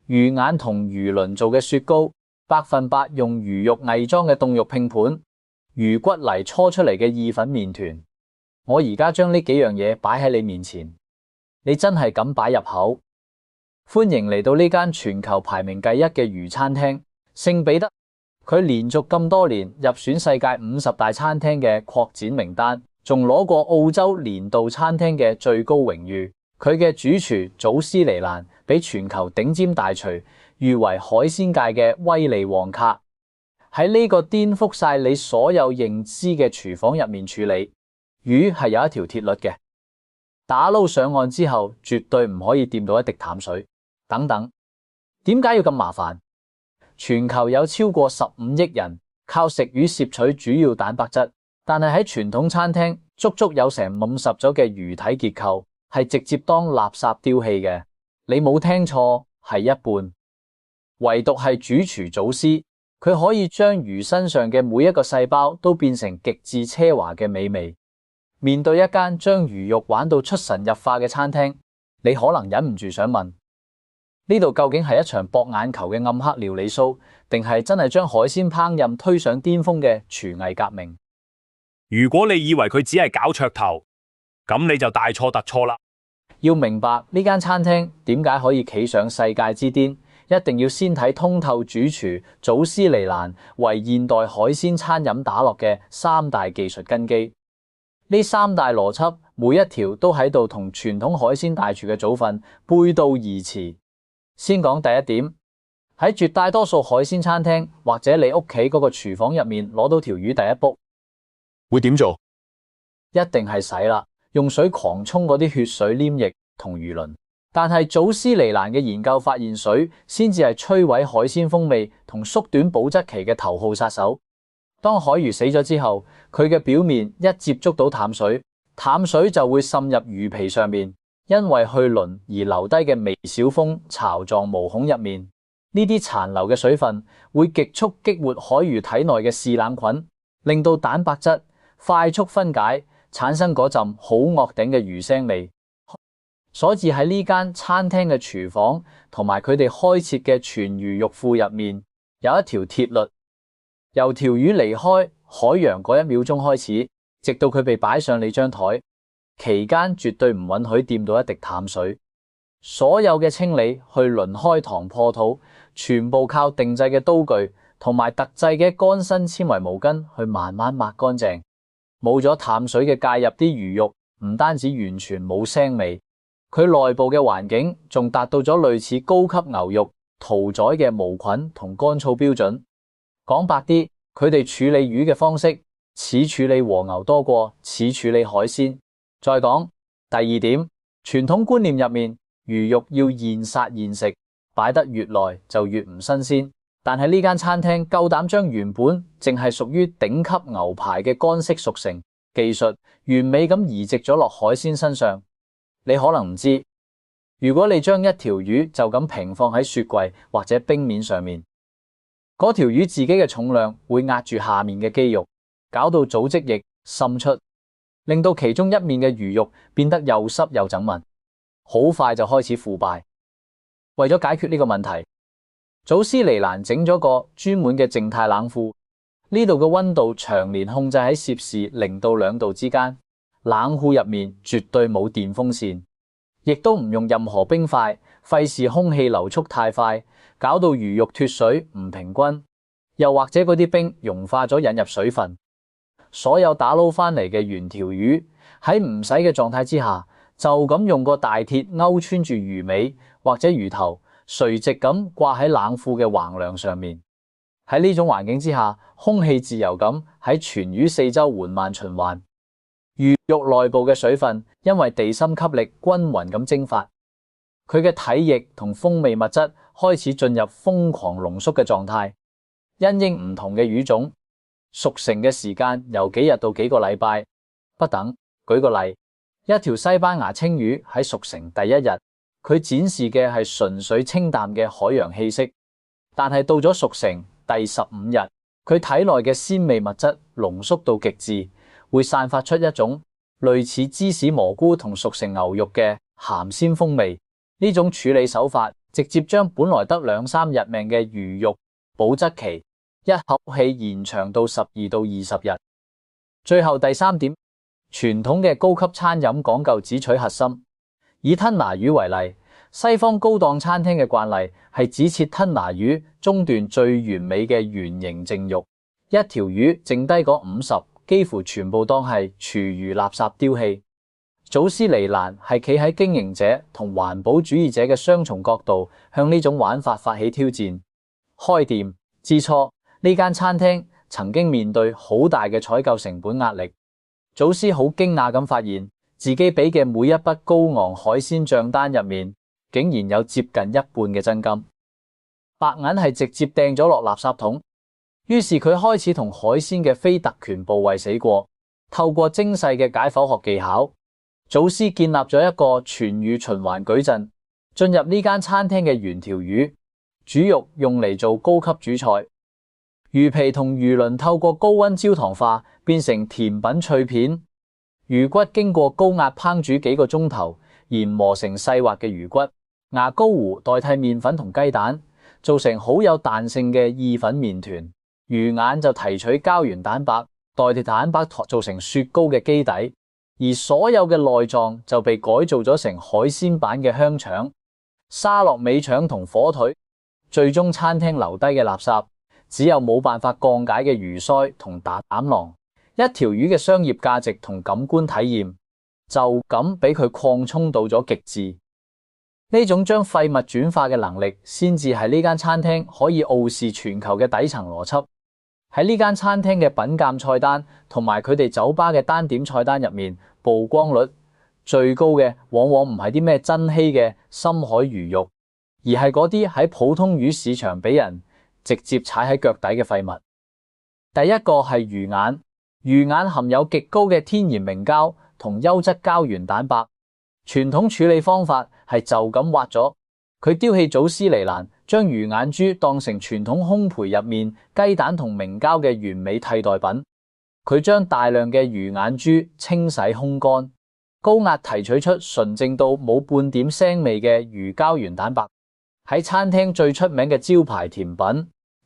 魚眼同魚鱗做嘅雪糕，100%用魚肉偽裝嘅凍肉拼盤，魚骨泥搓出嚟嘅意粉麵團。我而家將呢幾樣嘢擺喺你面前，你真係敢擺入口？歡迎嚟到呢間全球排名第一嘅魚餐廳聖彼得。佢連續咁多年入選世界50大餐廳嘅擴展名單，仲攞過澳洲年度餐廳嘅最高榮譽。佢嘅主廚祖斯尼蘭俾全球頂尖大廚譽為海鮮界嘅威利旺卡。喺呢個顛覆晒你所有認知嘅廚房入面處理魚係有一條鐵律嘅，打撈上岸之後絕對唔可以掂到一滴淡水等等。點解要咁麻煩？全球有超過15億人靠食魚攝取主要蛋白質，但係喺傳統餐廳足足有成50組嘅魚體結構係直接當垃圾丟棄嘅。你冇聽錯，係一半。唯獨係主廚祖斯，佢可以將魚身上嘅每一個細胞都變成極致奢華嘅美味。面對一間將魚肉玩到出神入化嘅餐廳，你可能忍唔住想問：呢度究竟係一場博眼球嘅暗黑料理 show， 定係真係將海鮮烹飪推上巔峰嘅廚藝革命？如果你以為佢只係搞噱頭，咁你就大錯特錯啦。要明白呢間餐廳點解可以企上世界之巔，一定要先睇通透主廚祖斯尼蘭為現代海鮮餐飲打落嘅3大技術根基。呢3大邏輯每一條都喺度同傳統海鮮大廚嘅祖訓背道而馳。先講第一點，喺絕大多數海鮮餐廳或者你屋企嗰個廚房入面攞到條魚第一步，會點做？一定係洗啦，用水狂沖嗰啲血水黏液同魚鱗。但係祖斯尼蘭嘅研究發現，水先至係摧毀海鮮風味同縮短保質期嘅頭號殺手。當海魚死咗之後，佢嘅表面一接觸到淡水，淡水就會滲入魚皮上面。因為去鱗而留低嘅微小風巢狀毛孔入面，呢啲殘留嘅水分會極速激活海魚體內嘅視冷菌，令到蛋白質快速分解，產生嗰陣好惡頂嘅魚腥味。所以喺呢間餐廳嘅廚房同埋佢哋開設嘅全魚肉庫入面，有一條鐵律：由條魚離開海洋嗰1秒鐘開始，直到佢被擺上你張台，期間絕對唔允許掂到一滴淡水。所有嘅清理去鱗開膛破肚，全部靠定製嘅刀具同埋特製嘅乾身纖維毛巾去慢慢抹乾淨。冇咗淡水嘅介入，啲魚肉唔單止完全冇腥味，佢內部嘅環境仲達到咗類似高級牛肉屠宰嘅無菌同乾燥標準。講白啲，佢哋處理魚嘅方式似處理和牛多過似處理海鮮。再講第二點，傳統觀念入面，魚肉要現殺現食，擺得越耐就越唔新鮮。但係呢間餐廳夠膽將原本淨係屬於頂級牛排嘅乾式熟成技術，完美咁移植咗落海鮮身上。你可能唔知，如果你將一條魚就咁平放喺雪櫃或者冰面上面，嗰條魚自己嘅重量會壓住下面嘅肌肉，搞到組織液滲出，令到其中一面嘅魚肉變得又濕又整紋，好快就開始腐敗。為咗解決呢個問題，祖斯尼蘭整咗個專門嘅靜態冷庫，呢度嘅溫度長年控制喺攝氏0到2度之間。冷庫入面絕對冇電風扇，亦都唔用任何冰塊，費事空氣流速太快，搞到魚肉脫水唔平均，又或者嗰啲冰融化咗引入水分。所有打撈翻嚟嘅原條魚喺唔洗嘅狀態之下，就咁用個大鐵勾穿住魚尾或者魚頭，垂直咁掛喺冷庫嘅橫梁上面。喺呢種環境之下，空氣自由咁喺全魚四周緩慢循環，魚肉內部嘅水分因為地心吸力均勻咁蒸發，佢嘅體液同風味物質開始進入瘋狂濃縮嘅狀態。因應唔同嘅魚種，熟成嘅時間由幾日到幾個禮拜不等。舉個例，一條西班牙青魚喺熟成第一日，佢展示嘅係純粹清淡嘅海洋氣息，但係到咗熟成第15日，佢體內嘅鮮味物質濃縮到極致，會散發出一種類似芝士蘑菇同熟成牛肉嘅鹹鮮風味。呢種處理手法直接將本來得2-3日命嘅魚肉保質期一口氣延長到12到20日。最後第3點，傳統嘅高級餐飲講究只取核心。以吞拿魚為例，西方高檔餐廳嘅慣例係只切吞拿魚中段最完美嘅圓形淨肉，一條魚剩低嗰50幾乎全部當係廚餘垃圾丟棄。祖斯尼蘭係企喺經營者同環保主義者嘅雙重角度，向呢種玩法發起挑戰。開店之初，呢間餐廳曾經面對好大嘅採購成本壓力。祖斯好驚訝咁發現，自己俾嘅每一筆高昂海鮮賬單入面，竟然有接近一半嘅真金，白銀係直接掟咗落垃圾桶。於是佢開始同海鮮嘅非特權部位死過，透過精細嘅解剖學技巧，祖斯建立咗一個全魚循環矩陣。進入呢間餐廳嘅原條魚，主肉用嚟做高級主菜，魚皮同魚鱗透過高溫焦糖化變成甜品脆片，魚骨經過高壓烹煮幾個鐘頭，研磨成細滑嘅魚骨，牙膏糊代替麵粉同雞蛋，做成好有彈性嘅意粉麵團。魚眼就提取膠原蛋白代替蛋白做成雪糕嘅基底，而所有嘅內臟就被改造咗成海鮮版嘅香腸、沙樂美腸同火腿。最終餐廳留低嘅垃圾只有冇辦法降解嘅魚鰓同膽囊。一條魚嘅商業價值同感官體驗就咁俾佢擴充到咗極致。呢種將廢物轉化嘅能力，先至係呢間餐廳可以傲視全球嘅底層邏輯。喺呢間餐廳嘅品鑑菜單同埋佢哋酒吧嘅單點菜單入面，曝光率最高嘅往往唔係啲咩珍稀嘅深海魚肉，而係嗰啲喺普通魚市場俾人直接踩喺腳底嘅廢物。第一個係魚眼，魚眼含有極高嘅天然明膠同優質膠原蛋白。傳統處理方法係就咁挖咗佢，丟棄祖斯尼蘭，將魚眼珠當成傳統烘焙入面雞蛋同明膠嘅完美替代品。佢將大量嘅魚眼珠清洗烘乾，高壓提取出純正到冇半點腥味嘅魚膠原蛋白。喺餐廳最出名嘅招牌甜品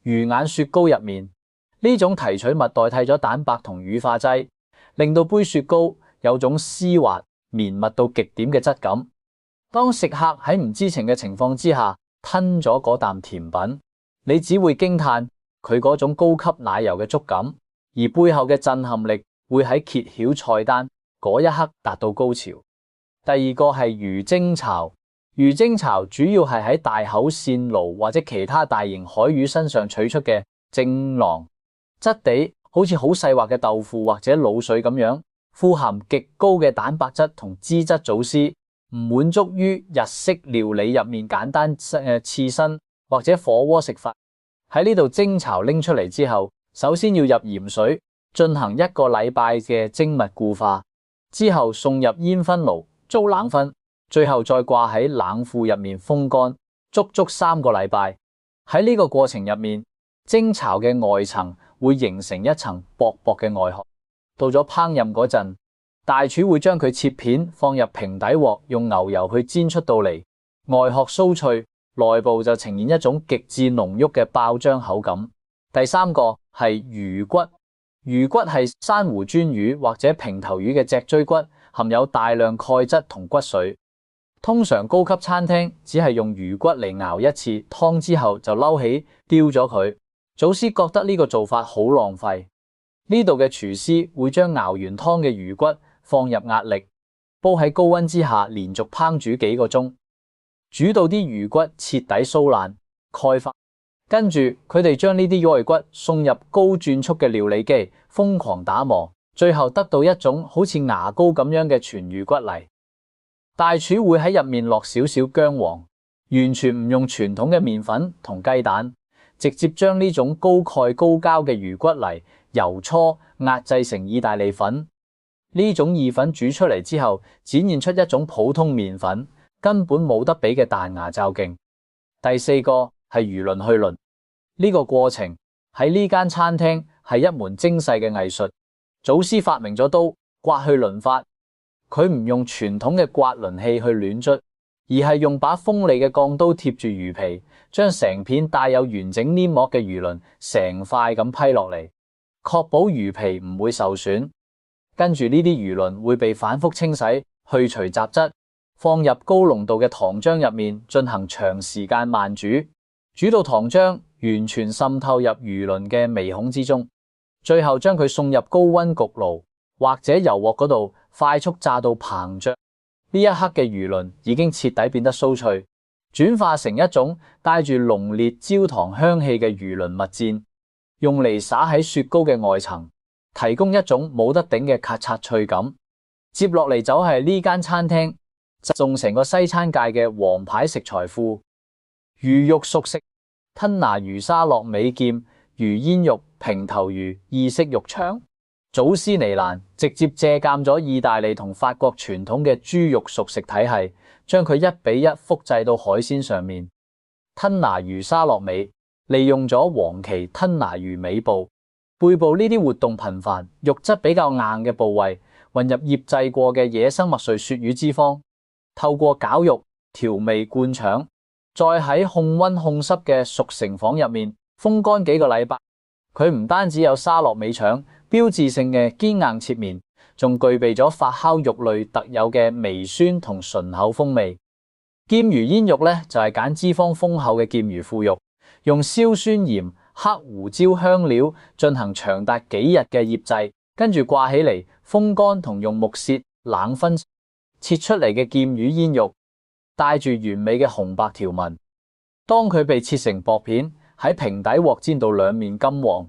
魚眼雪糕入面，呢種提取物代替咗蛋白同乳化劑，令到杯雪糕有種絲滑綿密到極點嘅質感。當食客喺唔知情嘅情況之下吞咗嗰啖甜品，你只會驚嘆佢嗰種高級奶油嘅觸感，而背後嘅震撼力會喺揭曉菜單嗰一刻達到高潮。第二個係魚精巢，魚精巢主要係喺大口線鱸或者其他大型海魚身上取出嘅精囊，質地好似好細滑嘅豆腐或者鹵水咁樣，富含極高嘅蛋白質同脂質。祖斯唔滿足於日式料理入面簡單刺身或者火鍋食法，喺呢度精巢拎出嚟之後，首先要入鹽水進行1個禮拜嘅精密固化，之後送入煙熏爐做冷熏，最後再掛喺冷庫入面風乾，足足3個禮拜。喺呢個過程入面，精巢嘅外層會形成一層薄薄嘅外殼。到咗烹飪嗰陣，大廚會將佢切片放入平底鑊，用牛油去煎出到嚟，外殼酥脆，內部就呈現一種極致濃郁嘅爆漿口感。第3個係魚骨，魚骨係珊瑚鱒魚或者平頭魚嘅脊椎骨，含有大量鈣質同骨髓。通常高級餐廳只係用魚骨嚟熬一次湯之後就撈起丟咗佢。祖斯覺得呢個做法好浪費。呢度嘅廚師會將熬完湯嘅魚骨放入壓力煲喺高溫之下連續烹煮幾個鐘，煮到啲魚骨徹底酥爛鈣化。跟住佢哋將呢啲魚骨送入高轉速嘅料理機瘋狂打磨，最後得到一種好似牙膏咁樣嘅全魚骨泥。大廚會喺入面落少少薑黃，完全唔用傳統嘅麵粉同雞蛋，直接將呢種高鈣高膠嘅魚骨泥揉搓壓製成意大利粉。呢種意粉煮出嚟之後，展現出一種普通麵粉根本冇得比嘅彈牙罩勁。第4個係魚鱗去鱗，呢個過程喺呢間餐廳係一門精細嘅藝術。祖斯發明咗刀刮去鱗法，佢唔用傳統嘅刮鱗器去亂捽，而係用把鋒利嘅鋼刀貼住魚皮，將成片帶有完整黏膜嘅魚鱗成塊咁批落嚟，確保魚皮唔會受損。跟住呢啲魚鱗會被反覆清洗，去除雜質，放入高濃度嘅糖漿入面進行長時間慢煮，煮到糖漿完全滲透入魚鱗嘅微孔之中，最後將佢送入高溫焗爐或者油鑊嗰度快速炸到膨脹。呢一刻嘅魚鱗已經徹底變得酥脆，轉化成一種帶住濃烈焦糖香氣嘅魚鱗蜜餞，用嚟灑喺雪糕嘅外層，提供一種冇得頂嘅咔嚓脆感。接落嚟就係呢間餐廳送成個西餐界嘅王牌食材庫：魚肉熟食、吞拿魚沙洛美劍、魚煙肉、平頭魚、意式肉腸。祖斯尼蘭直接借鑒咗意大利同法國傳統嘅豬肉熟食體系，將佢1比1複製到海鮮上面。吞拿魚沙洛美利用咗黃鰭吞拿魚尾部、背部呢啲活動頻繁、肉質比較硬嘅部位，混入醃製過嘅野生麥穗鱈魚脂肪，透過絞肉調味灌腸，再喺控溫控濕嘅熟成房入面風乾幾個禮拜。佢唔單止有沙洛美腸標誌性嘅堅硬切面，仲具備咗發酵肉類特有嘅微酸同醇厚風味。劍魚煙肉咧就係揀脂肪豐厚嘅劍魚腹肉，用硝酸鹽、黑胡椒香料進行長達幾日嘅醃製，跟住掛起嚟風乾同用木屑冷燻切出嚟嘅劍魚煙肉，帶住完美嘅紅白條紋。當佢被切成薄片，喺平底鑊煎到兩面金黃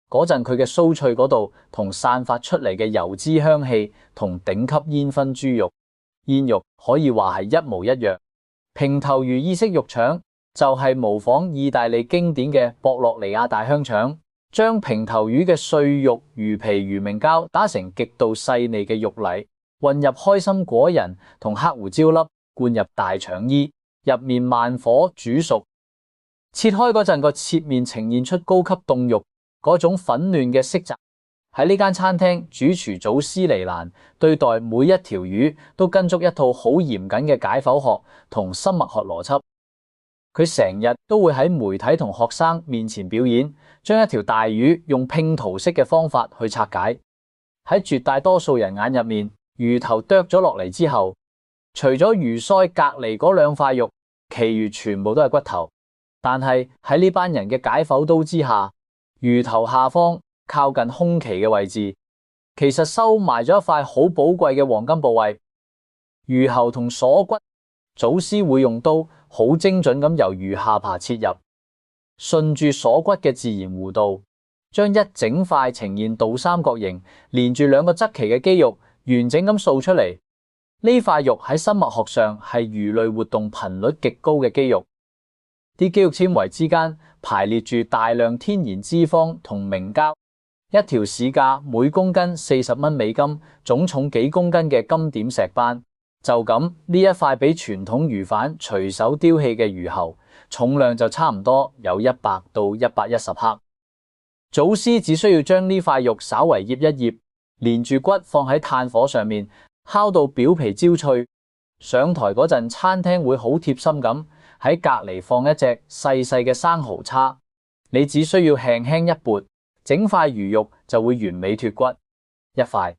嗰陣，佢嘅酥脆嗰度同散發出嚟嘅油脂香氣同頂級煙燻豬肉煙肉可以話係一模一樣。平頭魚意式肉腸就係模仿意大利經典嘅博洛尼亞大香腸，將平頭魚嘅碎肉、魚皮、魚明膠打成極度細膩嘅肉泥，混入開心果仁同黑胡椒粒，灌入大腸衣，入面慢火煮熟。切開嗰陣，個切面呈現出高級凍肉嗰種粉嫩嘅色澤。喺呢間餐廳，主廚祖斯尼蘭對待每一條魚都跟足一套好嚴謹嘅解剖學同生物學邏輯。佢成日都會喺媒體同學生面前表演，將一條大魚用拼圖式嘅方法去拆解。喺絕大多數人眼入面，魚頭剁咗落嚟之後，除咗魚腮隔離嗰兩塊肉，其餘全部都係骨頭。但係喺呢班人嘅解剖刀之下，魚頭下方靠近胸鰭嘅位置，其實收埋咗一塊好寶貴嘅黃金部位——魚喉同鎖骨。祖師會用刀好精準咁由魚下巴切入，順住鎖骨嘅自然弧度，將一整塊呈現倒三角形，連住兩個側鰭嘅肌肉完整咁掃出嚟。呢塊肉喺生物學上係魚類活動頻率極高嘅肌肉。啲肌肉纖維之間排列住大量天然脂肪同明膠，一條市價每公斤40蚊美金，總重幾公斤嘅金點石斑。就咁呢一塊比傳統魚販隨手丟棄嘅魚喉重量就差唔多有100到110克。祖師只需要將呢塊肉稍為醃一醃，連住骨放喺炭火上面烤到表皮焦脆。上台嗰陣，餐廳會好貼心咁喺隔籬放一隻細細嘅生蠔叉，你只需要輕輕一撥，整塊魚肉就會完美脫骨。一塊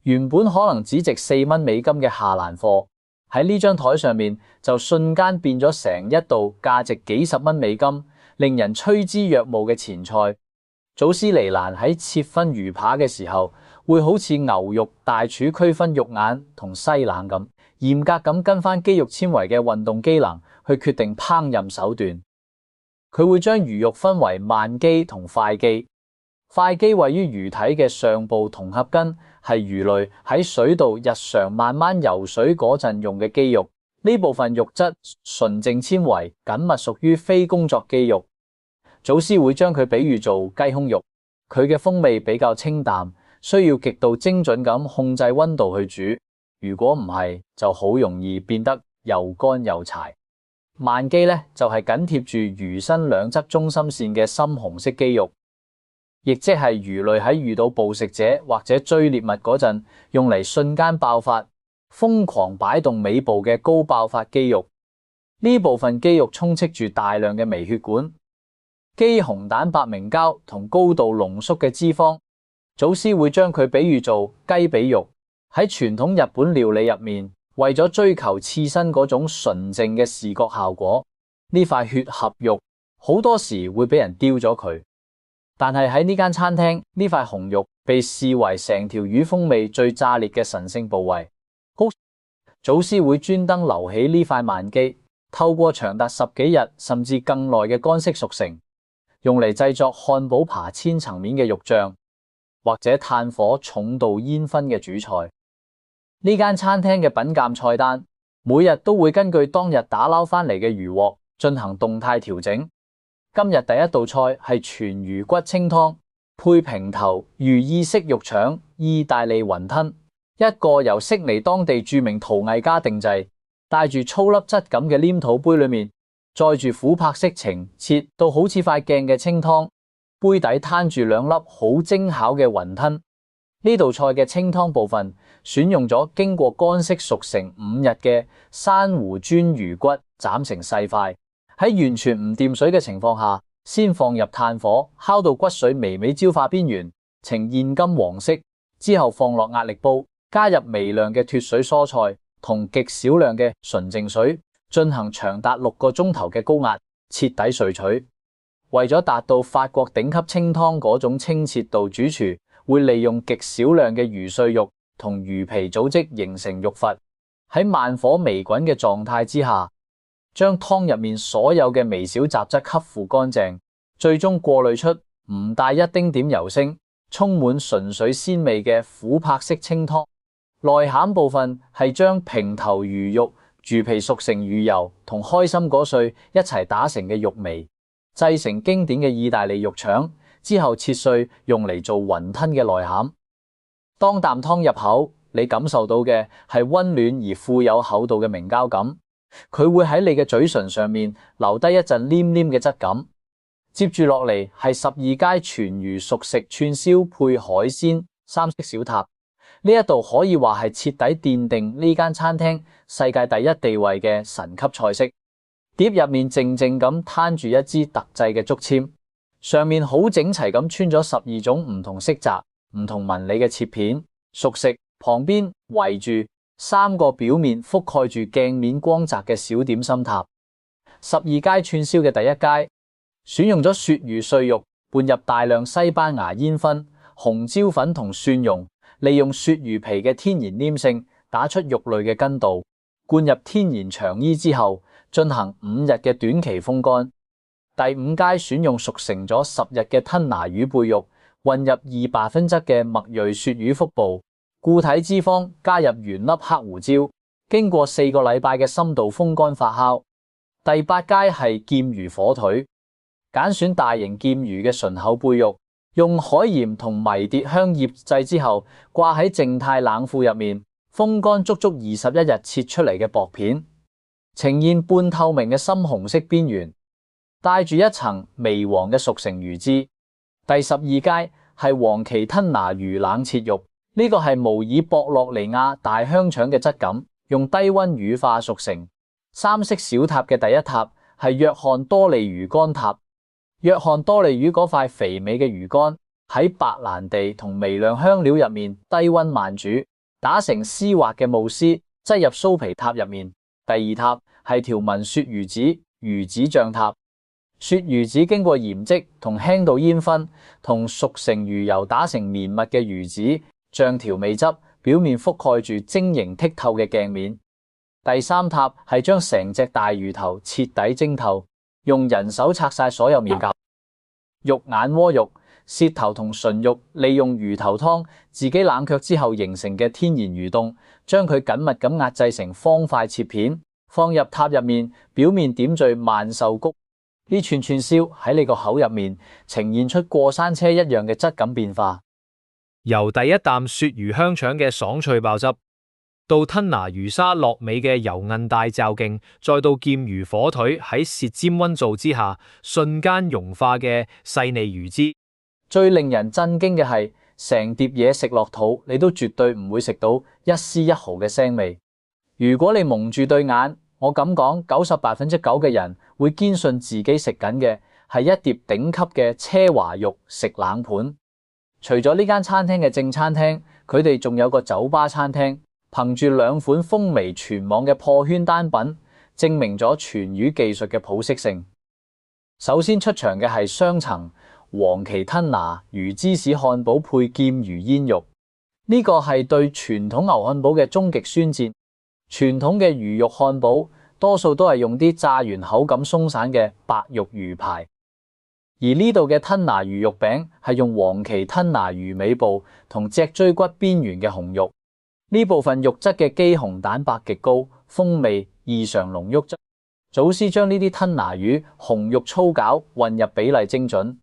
原本可能只值4蚊美金嘅下欄貨，喺呢張台上面就瞬間變咗成一道價值幾十蚊美金、令人趨之若鶩嘅前菜。祖斯尼蘭喺切分魚扒嘅時候，會好似牛肉大廚區分肉眼同西冷咁，嚴格咁跟翻肌肉纖維嘅運動機能去決定烹飪手段。佢會將魚肉分為慢肌同快肌。快肌位於魚體嘅上部同頜筋，係魚類喺水度日常慢慢游水嗰陣用嘅肌肉。呢部分肉質純淨纖維，緊密屬於非工作肌肉。祖師會將佢比喻做雞胸肉，佢嘅風味比較清淡，需要極度精準咁控制溫度去煮。如果唔係，就好容易變得又乾又柴。慢肌咧就係緊貼住魚身兩側中心線嘅深紅色肌肉，亦即係魚類喺遇到捕食者或者追獵物嗰陣，用嚟瞬間爆發、瘋狂擺動尾部嘅高爆發肌肉。呢部分肌肉充斥住大量嘅微血管、肌紅蛋白明膠同高度濃縮嘅脂肪。祖師會將佢比喻做雞髀肉。喺傳統日本料理入面，為咗追求刺身嗰種純正嘅視覺效果，呢塊血合肉好多時會俾人丟咗佢。但係喺呢間餐廳，呢塊紅肉被視為成條魚風味最炸裂嘅神聖部位。祖師會專登留起呢塊慢肌，透過長達10幾日甚至更耐嘅乾式熟成，用嚟製作漢堡扒千層面嘅肉醬，或者炭火重度煙燻嘅主菜。呢間餐廳嘅品鑑菜單，每日都會根據當日打撈翻嚟嘅魚獲進行動態調整。今日第一道菜係全魚骨清湯，配平頭魚意式肉腸意大利雲吞，一個由悉尼當地著名陶藝家定製，帶住粗粒質感嘅黏土杯裏面，載住琥珀色呈切到好似塊鏡嘅清湯，杯底攤住2粒好精巧嘅雲吞。呢道菜嘅清湯部分選用咗經過乾式熟成5日嘅珊瑚磚魚骨，斬成細塊，喺完全唔掂水嘅情況下，先放入炭火烤到骨髓微微焦化邊緣，呈現金黃色，之後放落壓力煲，加入微量嘅脫水蔬菜同極少量嘅純淨水，進行長達6個鐘頭嘅高壓徹底萃取。為咗達到法國頂級清湯嗰種清澈度，主廚會利用極少量嘅魚碎肉同魚皮組織形成肉閥，喺慢火微滾嘅狀態之下，將湯入面所有嘅微小雜質吸附乾淨，最終過濾出唔帶一丁點油星、充滿純粹鮮味嘅琥珀色清湯。內餡部分係將平頭魚肉、魚皮熟成魚油同開心果碎一齊打成嘅肉糜，製成經典嘅意大利肉腸，之後切碎用嚟做雲吞嘅內餡。當啖湯入口，你感受到嘅係溫暖而富有厚度嘅明膠感，佢會喺你嘅嘴唇上面留低一陣黏黏嘅質感。接住落嚟係12階全魚熟食串燒配海鮮3色小塔，呢一道可以話係徹底奠定呢間餐廳世界第一地位嘅神級菜式。碟入面靜靜咁攤住一支特製嘅竹籤，上面好整齊咁穿咗12種唔同色澤、唔同紋理嘅切片。熟食旁邊圍住3個表面覆蓋住鏡面光澤嘅小點心塔。12階串燒嘅第一階，選用咗鱈魚碎肉，拌入大量西班牙煙燻、紅椒粉同蒜蓉，利用鱈魚皮嘅天然黏性打出肉類嘅筋道，灌入天然腸衣之後，進行5日嘅短期風乾。第5階選用熟成咗10日嘅吞拿魚背肉，混入2%嘅麥瑞鱈魚腹部，固體脂肪加入原粒黑胡椒，經過4個禮拜嘅深度風乾發酵。第8階係劍魚火腿，揀選大型劍魚嘅醇厚背肉，用海鹽同迷迭香醃製之後，掛喺靜態冷庫入面風乾足足21日，切出嚟嘅薄片，呈現半透明嘅深紅色邊緣，帶住一層微黃嘅熟成魚脂。第12階係黃鰭吞拿魚冷切肉，呢個係模擬博洛尼亞大香腸嘅質感，用低溫乳化熟成。3色小塔嘅第一塔係約翰多利魚肝塔。約翰多利魚嗰塊肥美嘅魚肝喺白蘭地同微量香料入面低溫慢煮，打成絲滑嘅慕斯，擠入酥皮塔入面。第2塔係條紋鱈魚子魚子醬塔。鱈魚子經過鹽漬同輕度煙燻，同熟成魚油打成綿密嘅魚子醬調味汁，表面覆蓋住晶瑩剔透嘅鏡面。第3塔係將成隻大魚頭徹底蒸透，用人手拆晒所有面膠。肉眼窩肉、舌頭同唇肉利用魚頭湯自己冷卻之後形成嘅天然魚凍，將佢緊密咁壓製成方塊切片，放入塔入面，表面點綴萬壽菊。呢串串燒喺你個口入面呈現出過山車一樣嘅質感變化，由第一啖鱈魚香腸嘅爽脆爆汁，到吞拿魚沙落尾嘅油韌大嚼勁，再到劍魚火腿喺舌尖溫度之下瞬間融化嘅細膩魚脂。最令人震驚嘅係，成碟嘢食落肚，你都絕對唔會食到一絲一毫嘅腥味。如果你蒙住對眼，我咁講，98%嘅人會堅信自己食緊嘅係一碟頂級嘅奢華肉食冷盤。除咗呢間餐廳嘅正餐廳，佢哋仲有個酒吧餐廳，憑住兩款風靡全網嘅破圈單品，證明咗全魚技術嘅普適性。首先出場嘅係雙層黃鰭吞拿魚芝士漢堡配劍魚煙肉，呢個係對傳統牛漢堡嘅終極宣戰。傳統嘅魚肉漢堡多數都係用啲炸完口感鬆散嘅白肉魚排，而呢度嘅吞拿魚肉餅係用黃鰭吞拿魚尾部同脊椎骨邊緣嘅紅肉，呢部分肉質嘅肌紅蛋白極高，風味異常濃郁。祖師將呢啲吞拿魚紅肉粗絞混入比例精準，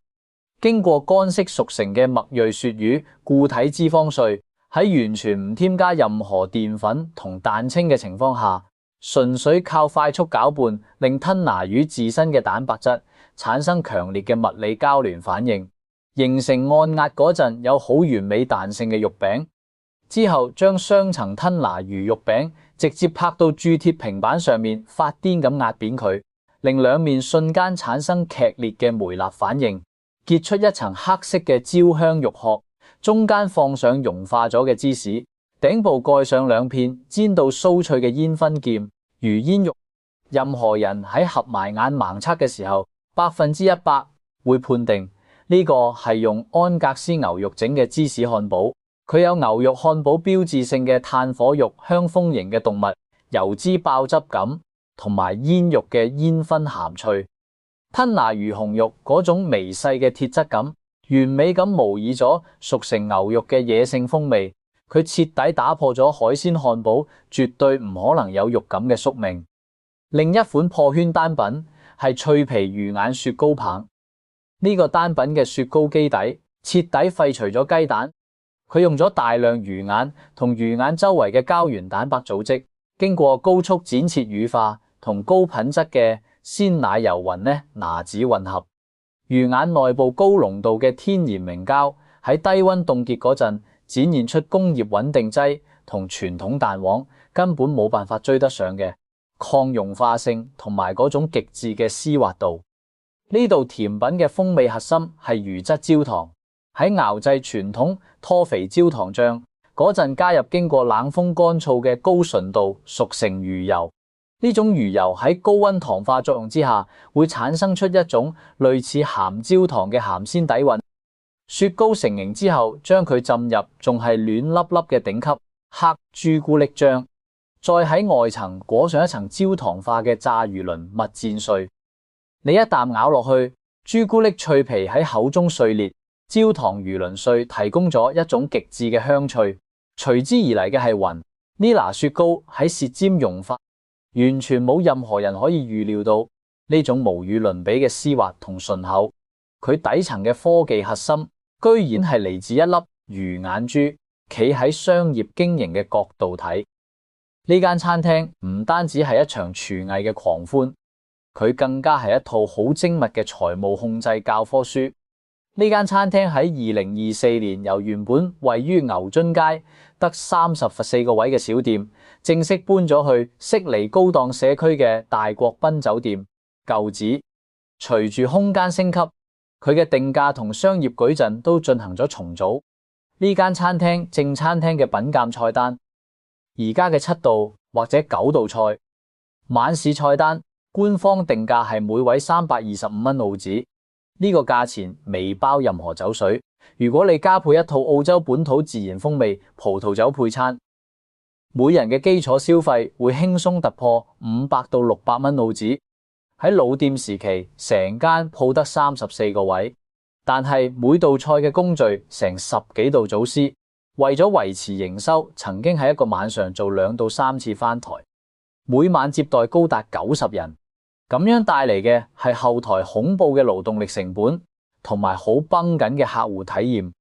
經過乾式熟成嘅麥瑞鱈魚固體脂肪碎，喺完全唔添加任何澱粉同蛋清嘅情況下，純粹靠快速攪拌，令吞拿魚自身嘅蛋白質產生強烈嘅物理交聯反應，形成按壓嗰陣有好完美彈性嘅肉餅。之後將雙層吞拿魚肉餅直接拍到鑄鐵平板上面，發癲咁壓扁佢，令兩面瞬間產生劇烈嘅梅納反應，結出一層黑色嘅焦香肉殼。中間放上融化咗嘅芝士，頂部蓋上兩片煎到酥脆嘅煙燻劍魚煙肉。任何人喺合埋眼盲測嘅時候，100%會判定呢個係用安格斯牛肉整嘅芝士漢堡。佢有牛肉漢堡標誌性嘅炭火肉香風型嘅動物油脂爆汁感，同埋煙肉嘅煙燻鹹脆。吞拿魚紅肉嗰種微細嘅鐵質感，完美咁模擬咗熟成牛肉嘅野性風味，佢徹底打破咗海鮮漢堡絕對唔可能有肉感嘅宿命。另一款破圈單品係脆皮魚眼雪糕棒，呢個單品嘅雪糕基底徹底廢除咗雞蛋，佢用咗大量魚眼同魚眼周圍嘅膠原蛋白組織，經過高速剪切乳化同高品質嘅鮮奶油雲拿子混合。魚眼內部高濃度嘅天然明膠喺低溫凍結嗰陣展現出工業穩定劑同傳統蛋黃根本冇辦法追得上嘅抗溶化性同埋嗰種極致嘅絲滑度。呢道甜品嘅風味核心係魚質焦糖，喺熬製傳統拖肥焦糖醬嗰陣加入經過冷風乾燥嘅高純度熟成魚油。呢種魚油喺高溫糖化作用之下，會產生出一種類似鹹焦糖嘅鹹鮮底蘊。雪糕成型之後，將佢浸入仲係暖粒粒嘅頂級黑朱古力醬，再喺外層裹上一層焦糖化嘅炸魚鱗蜜餞碎。你一啖咬落去，朱古力脆皮喺口中碎裂，焦糖魚鱗碎提供咗一種極致嘅香脆。隨之而嚟嘅係雲呢拿雪糕喺舌尖融化。完全冇任何人可以預料到呢種無與倫比嘅絲滑同順口。佢底層嘅科技核心居然係嚟自一粒魚眼珠，企喺商業經營嘅角度睇，呢間餐廳唔單止係一場廚藝嘅狂歡，佢更加係一套好精密嘅財務控制教科書。呢間餐廳喺2024年由原本位於牛津街得34個位嘅小店，正式搬咗去悉尼高檔社區嘅大國賓酒店舊址。隨住空間升級，佢嘅定價同商業矩陣都進行咗重組。呢間餐廳正餐廳嘅品鑑菜單，而家嘅7道或者9道菜，晚市菜單官方定價係每位325蚊澳紙。呢個價錢未包任何酒水，如果你加配一套澳洲本土自然風味葡萄酒配餐，每人嘅基礎消費會輕鬆突破500到600蚊澳紙。喺老店時期，成間鋪得34個位，但係每道菜嘅工序成10幾道祖師，為咗維持營收，曾經喺一個晚上做2到3次翻台，每晚接待高達90人。咁樣帶嚟嘅係後台恐怖嘅勞動力成本同埋好繃緊嘅客戶體驗。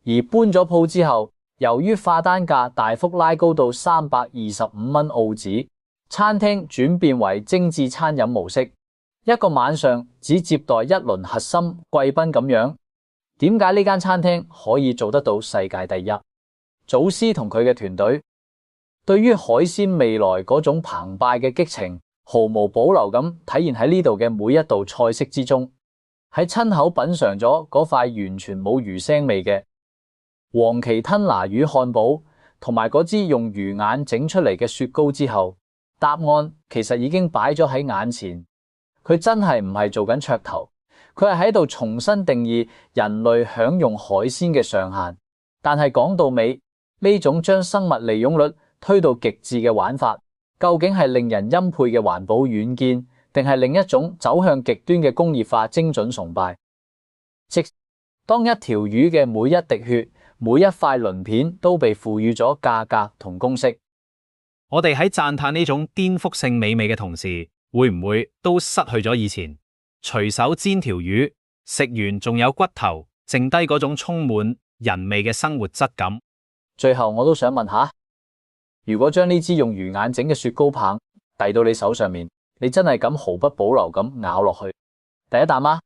而搬咗鋪之後，由於化單價大幅拉高到325蚊澳紙，餐廳轉變為精緻餐飲模式，一個晚上只接待一輪核心貴賓咁樣。點解呢間餐廳可以做得到世界第一？祖師同佢嘅團隊對於海鮮未來嗰種澎湃嘅激情毫無保留咁體現喺呢度嘅每一道菜式之中。喺親口品嘗咗嗰塊完全冇魚腥味嘅黃鰭吞拿魚漢堡，同埋嗰支用魚眼整出嚟嘅雪糕之後，答案其實已經擺咗喺眼前。佢真係唔係做緊噱頭，佢係喺度重新定義人類享用海鮮嘅上限。但係講到尾，呢種將生物利用率推到極致嘅玩法，究竟係令人欽佩嘅環保遠見，定係另一種走向極端嘅工業化精準崇拜？即當一條魚嘅每一滴血、每一塊鱗片都被賦予咗價格同公式，我哋喺讚嘆呢種顛覆性美味嘅同時，會唔會都失去咗以前隨手煎條魚，食完仲有骨頭，剩低嗰種充滿人味嘅生活質感？最後我都想問下，如果將呢支用魚眼整嘅雪糕棒遞到你手上面，你真係敢毫不保留咁咬落去第一啖嗎？